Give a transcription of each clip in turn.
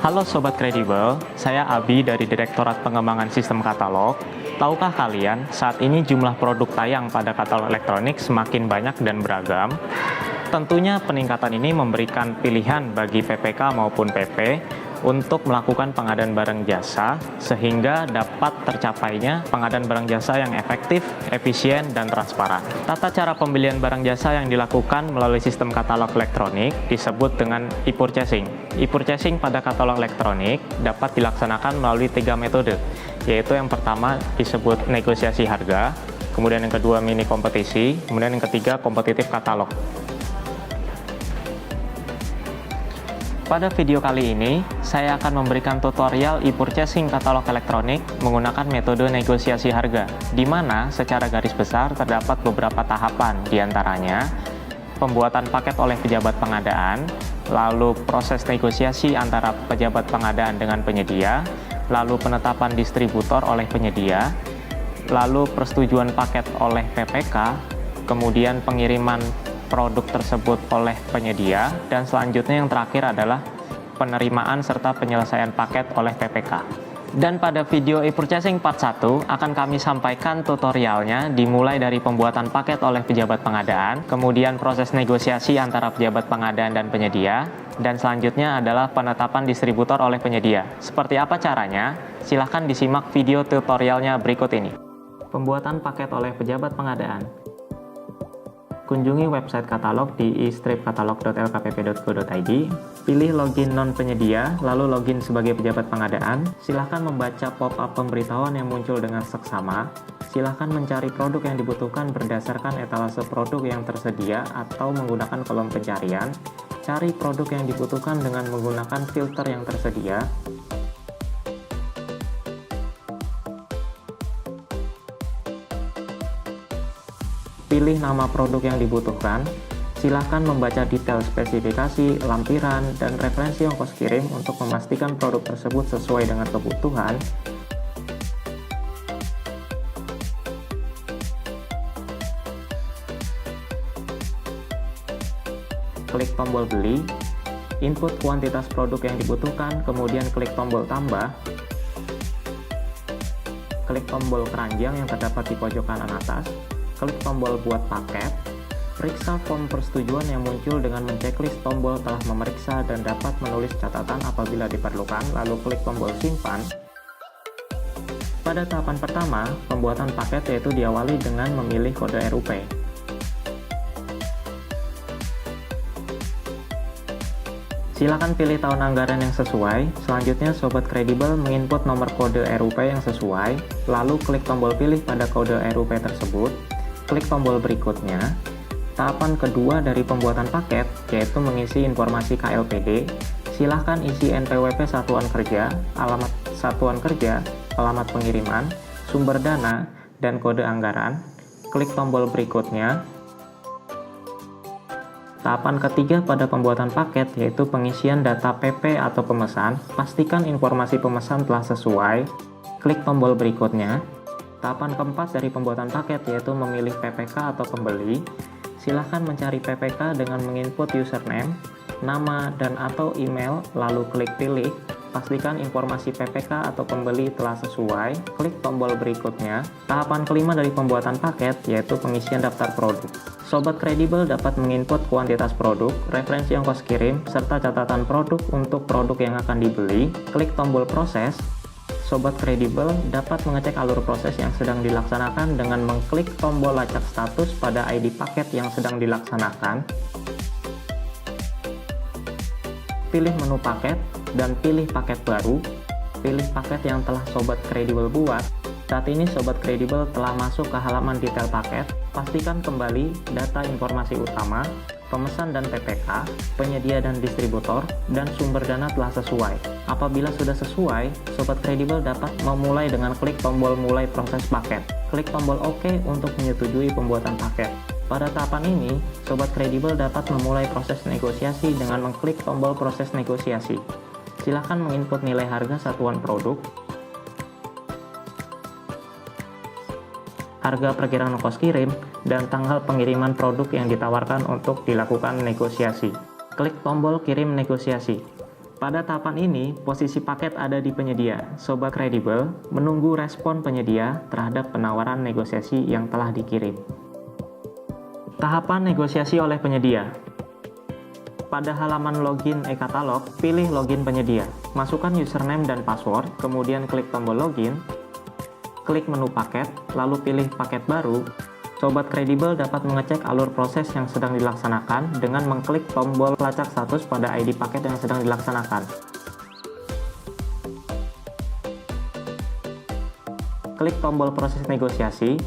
Halo Sobat Kredibel, saya Abi dari Direktorat Pengembangan Sistem Katalog. Tahukah kalian, saat ini jumlah produk tayang pada katalog elektronik semakin banyak dan beragam. Tentunya peningkatan ini memberikan pilihan bagi PPK maupun PP untuk melakukan pengadaan barang jasa sehingga dapat tercapainya pengadaan barang jasa yang efektif, efisien, dan transparan. Tata cara pembelian barang jasa yang dilakukan melalui sistem katalog elektronik disebut dengan e-purchasing. E-purchasing pada katalog elektronik dapat dilaksanakan melalui 3 metode, yaitu yang pertama disebut negosiasi harga, kemudian yang kedua mini kompetisi, kemudian yang ketiga kompetitif katalog. Pada video kali ini, saya akan memberikan tutorial e-purchasing katalog elektronik menggunakan metode negosiasi harga, di mana secara garis besar terdapat beberapa tahapan, diantaranya pembuatan paket oleh pejabat pengadaan, lalu proses negosiasi antara pejabat pengadaan dengan penyedia, lalu penetapan distributor oleh penyedia, lalu persetujuan paket oleh PPK, kemudian pengiriman produk tersebut oleh penyedia, dan selanjutnya yang terakhir adalah penerimaan serta penyelesaian paket oleh PPK. Dan pada video e-purchasing part 1 akan kami sampaikan tutorialnya dimulai dari pembuatan paket oleh pejabat pengadaan, kemudian proses negosiasi antara pejabat pengadaan dan penyedia, dan selanjutnya adalah penetapan distributor oleh penyedia. Seperti apa caranya? Silahkan disimak video tutorialnya berikut ini. Pembuatan paket oleh pejabat pengadaan. Kunjungi website katalog di e-stripkatalog.lkpp.go.id, pilih login non-penyedia, lalu login sebagai pejabat pengadaan. Silahkan membaca pop-up pemberitahuan yang muncul dengan seksama. Silahkan mencari produk yang dibutuhkan berdasarkan etalase produk yang tersedia atau menggunakan kolom pencarian. Cari produk yang dibutuhkan dengan menggunakan filter yang tersedia. Pilih nama produk yang dibutuhkan, silakan membaca detail spesifikasi, lampiran, dan referensi ongkos kirim untuk memastikan produk tersebut sesuai dengan kebutuhan. Klik tombol beli, input kuantitas produk yang dibutuhkan, kemudian klik tombol tambah, klik tombol keranjang yang terdapat di pojok kanan atas, klik tombol buat paket, periksa form persetujuan yang muncul dengan menceklis tombol telah memeriksa dan dapat menulis catatan apabila diperlukan, lalu klik tombol simpan. Pada tahapan pertama, pembuatan paket yaitu diawali dengan memilih kode RUP. Silakan pilih tahun anggaran yang sesuai. Selanjutnya, Sobat Kredibel menginput nomor kode RUP yang sesuai, lalu klik tombol pilih pada kode RUP tersebut. Klik tombol berikutnya. Tahapan kedua dari pembuatan paket, yaitu mengisi informasi KLPD. Silahkan isi NPWP satuan kerja, alamat satuan kerja, alamat pengiriman, sumber dana, dan kode anggaran. Klik tombol berikutnya. Tahapan ketiga pada pembuatan paket, yaitu pengisian data PP atau pemesan. Pastikan informasi pemesan telah sesuai. Klik tombol berikutnya. Tahapan keempat dari pembuatan paket yaitu memilih PPK atau pembeli. Silahkan mencari PPK dengan menginput username, nama, dan atau email, lalu klik pilih. Pastikan informasi PPK atau pembeli telah sesuai. Klik tombol berikutnya. Tahapan kelima dari pembuatan paket yaitu pengisian daftar produk. Sobat Kredibel dapat menginput kuantitas produk, referensi ongkos kirim, serta catatan produk untuk produk yang akan dibeli. Klik tombol proses. Sobat Kredibel dapat mengecek alur proses yang sedang dilaksanakan dengan mengklik tombol lacak status pada ID paket yang sedang dilaksanakan. Pilih menu paket dan pilih paket baru. Pilih paket yang telah Sobat Kredibel buat. Saat ini Sobat Kredibel telah masuk ke halaman detail paket. Pastikan kembali data informasi utama, pemesan dan PPK, penyedia dan distributor, dan sumber dana telah sesuai. Apabila sudah sesuai, Sobat Kredibel dapat memulai dengan klik tombol mulai proses paket. Klik tombol OK untuk menyetujui pembuatan paket. Pada tahapan ini, Sobat Kredibel dapat memulai proses negosiasi dengan mengklik tombol proses negosiasi. Silakan menginput nilai harga satuan produk, harga perkiraan ongkos kirim, dan tanggal pengiriman produk yang ditawarkan untuk dilakukan negosiasi. Klik tombol kirim negosiasi. Pada tahapan ini, posisi paket ada di penyedia. Sobat kredibel menunggu respon penyedia terhadap penawaran negosiasi yang telah dikirim. Tahapan negosiasi oleh penyedia. Pada halaman login e-katalog, pilih login penyedia. Masukkan username dan password, kemudian klik tombol login, klik menu paket, lalu pilih paket baru. Sobat kredibel dapat mengecek alur proses yang sedang dilaksanakan dengan mengklik tombol pelacak status pada ID paket yang sedang dilaksanakan. Klik tombol proses negosiasi,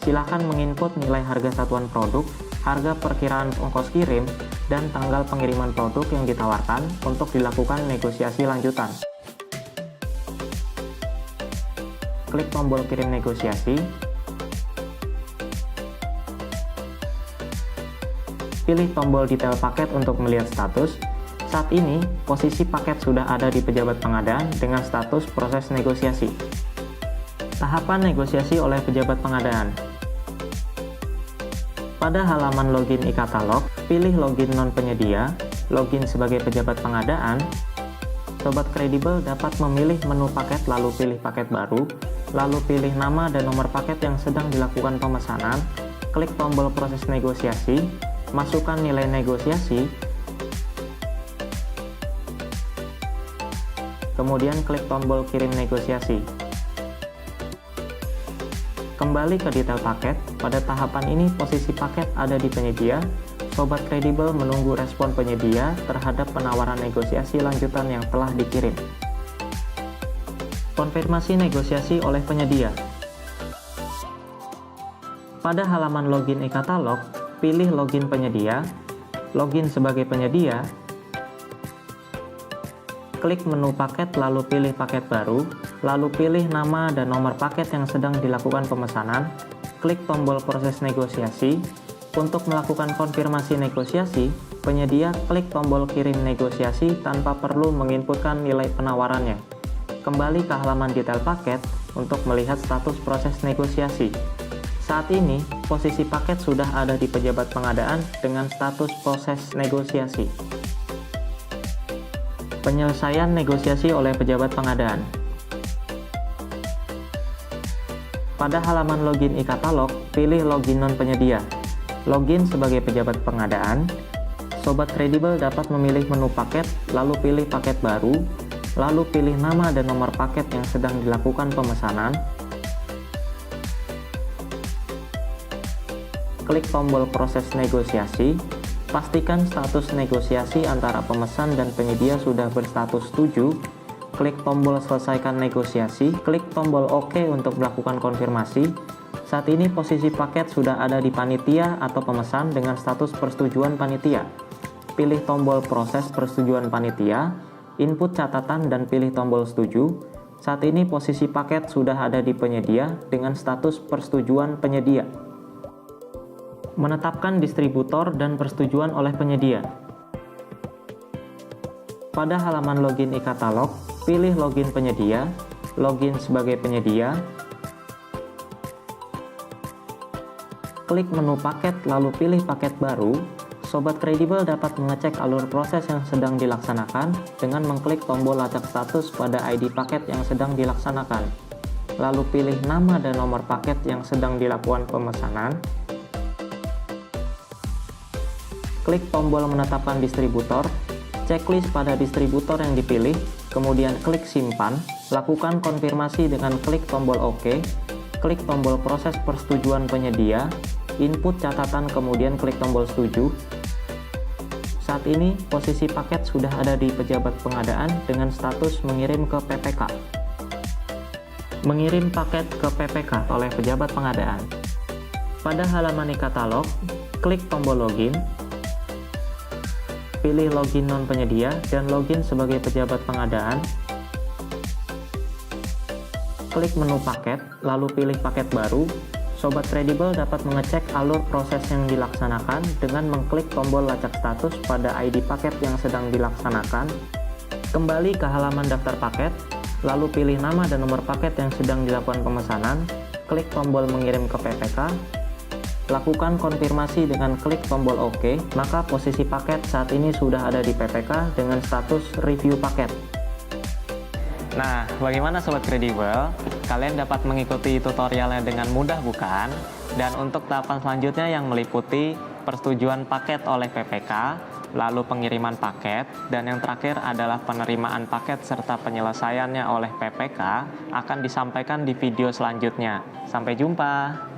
silakan menginput nilai harga satuan produk, harga perkiraan ongkos kirim, dan tanggal pengiriman produk yang ditawarkan untuk dilakukan negosiasi lanjutan. Klik tombol kirim negosiasi. Pilih tombol detail paket untuk melihat status. Saat ini, posisi paket sudah ada di pejabat pengadaan dengan status proses negosiasi. Tahapan negosiasi oleh pejabat pengadaan. Pada halaman login e-katalog, pilih login non-penyedia, login sebagai pejabat pengadaan. Sobat kredibel dapat memilih menu paket lalu pilih paket baru, lalu pilih nama dan nomor paket yang sedang dilakukan pemesanan, klik tombol proses negosiasi, masukkan nilai negosiasi, kemudian klik tombol kirim negosiasi. Kembali ke detail paket, pada tahapan ini posisi paket ada di penyedia. Sobat kredibel menunggu respon penyedia terhadap penawaran negosiasi lanjutan yang telah dikirim. Konfirmasi negosiasi oleh penyedia. Pada halaman login e-katalog, pilih login penyedia, login sebagai penyedia, klik menu paket lalu pilih paket baru, lalu pilih nama dan nomor paket yang sedang dilakukan pemesanan, klik tombol proses negosiasi. Untuk melakukan konfirmasi negosiasi, penyedia klik tombol kirim negosiasi tanpa perlu menginputkan nilai penawarannya. Kembali ke halaman detail paket untuk melihat status proses negosiasi. Saat ini, posisi paket sudah ada di pejabat pengadaan dengan status proses negosiasi. Penyelesaian negosiasi oleh pejabat pengadaan. Pada halaman login e-katalog, pilih login non-penyedia. Login sebagai pejabat pengadaan. Sobat kredibel dapat memilih menu paket, lalu pilih paket baru, lalu pilih nama dan nomor paket yang sedang dilakukan pemesanan. Klik tombol proses negosiasi. Pastikan status negosiasi antara pemesan dan penyedia sudah berstatus setuju. Klik tombol selesaikan negosiasi. Klik tombol OK untuk melakukan konfirmasi. Saat ini posisi paket sudah ada di panitia atau pemesan dengan status persetujuan panitia. Pilih tombol proses persetujuan panitia, input catatan dan pilih tombol setuju. Saat ini posisi paket sudah ada di penyedia dengan status persetujuan penyedia. Menetapkan distributor dan persetujuan oleh penyedia. Pada halaman login e-katalog, pilih login penyedia, login sebagai penyedia, klik menu paket lalu pilih paket baru. Sobat kredibel dapat mengecek alur proses yang sedang dilaksanakan dengan mengklik tombol lacak status pada ID paket yang sedang dilaksanakan. Lalu pilih nama dan nomor paket yang sedang dilakukan pemesanan. Klik tombol menetapkan distributor, checklist pada distributor yang dipilih, kemudian klik simpan, lakukan konfirmasi dengan klik tombol OK, klik tombol proses persetujuan penyedia, input catatan kemudian klik tombol setuju. Saat ini posisi paket sudah ada di pejabat pengadaan dengan status mengirim ke PPK. Mengirim paket ke PPK oleh pejabat pengadaan. Pada halaman e-katalog, klik tombol login, pilih login non penyedia dan login sebagai pejabat pengadaan. Klik menu paket, lalu pilih paket baru. Sobat kredibel dapat mengecek alur proses yang dilaksanakan dengan mengklik tombol lacak status pada ID paket yang sedang dilaksanakan. Kembali ke halaman daftar paket, lalu pilih nama dan nomor paket yang sedang dilakukan pemesanan, klik tombol mengirim ke PPK, lakukan konfirmasi dengan klik tombol OK, maka posisi paket saat ini sudah ada di PPK dengan status review paket. Nah, bagaimana Sobat Kredibel? Kalian dapat mengikuti tutorialnya dengan mudah bukan? Dan untuk tahapan selanjutnya yang meliputi persetujuan paket oleh PPK, lalu pengiriman paket, dan yang terakhir adalah penerimaan paket serta penyelesaiannya oleh PPK akan disampaikan di video selanjutnya. Sampai jumpa!